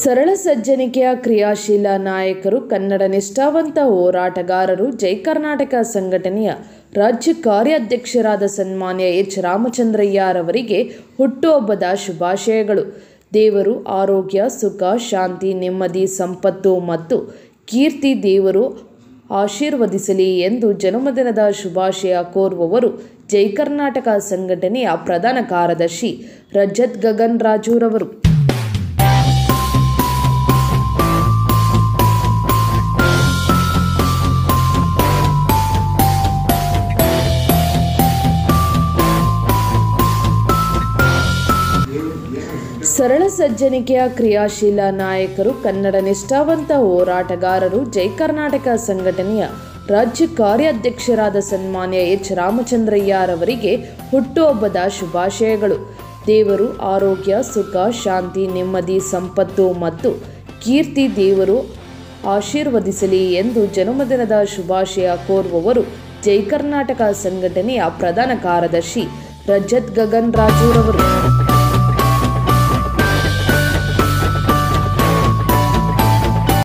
ಸರಳ ಸಜ್ಜನಿಕೆಯ ಕ್ರಿಯಾಶೀಲ ನಾಯಕರು, ಕನ್ನಡ ನಿಷ್ಠಾವಂತ ಹೋರಾಟಗಾರರು, ಜೈ ಕರ್ನಾಟಕ ಸಂಘಟನೆಯ ರಾಜ್ಯ ಕಾರ್ಯಾಧ್ಯಕ್ಷರಾದ ಸನ್ಮಾನ್ಯ ಎಚ್ ರಾಮಚಂದ್ರಯ್ಯರವರಿಗೆ ಹುಟ್ಟುಹಬ್ಬದ ಶುಭಾಶಯಗಳು. ದೇವರು ಆರೋಗ್ಯ, ಸುಖ, ಶಾಂತಿ, ನೆಮ್ಮದಿ, ಸಂಪತ್ತು ಮತ್ತು ಕೀರ್ತಿ ದೇವರು ಆಶೀರ್ವದಿಸಲಿ ಎಂದು ಜನ್ಮದಿನದ ಶುಭಾಶಯ ಕೋರುವವರು ಜೈ ಕರ್ನಾಟಕ ಸಂಘಟನೆಯ ಪ್ರಧಾನ ಕಾರ್ಯದರ್ಶಿ ರಜತ್ ಗಗನ್ ರಾಜುರವರು. ಸರಳ ಸಜ್ಜನಿಕೆಯ ಕ್ರಿಯಾಶೀಲ ನಾಯಕರು, ಕನ್ನಡ ನಿಷ್ಠಾವಂತ ಹೋರಾಟಗಾರರು, ಜೈ ಕರ್ನಾಟಕ ಸಂಘಟನೆಯ ರಾಜ್ಯ ಕಾರ್ಯಾಧ್ಯಕ್ಷರಾದ ಸನ್ಮಾನ್ಯ ಎಚ್ ರಾಮಚಂದ್ರಯ್ಯರವರಿಗೆ ಹುಟ್ಟುಹಬ್ಬದ ಶುಭಾಶಯಗಳು. ದೇವರು ಆರೋಗ್ಯ, ಸುಖ, ಶಾಂತಿ, ನೆಮ್ಮದಿ, ಸಂಪತ್ತು ಮತ್ತು ಕೀರ್ತಿ ದೇವರು ಆಶೀರ್ವದಿಸಲಿ ಎಂದು ಜನ್ಮದಿನದ ಶುಭಾಶಯ ಕೋರುವವರು ಜೈ ಕರ್ನಾಟಕ ಸಂಘಟನೆಯ ಪ್ರಧಾನ ಕಾರ್ಯದರ್ಶಿ ರಜತ್ ಗಗನ್ ರಾಜುರವರು.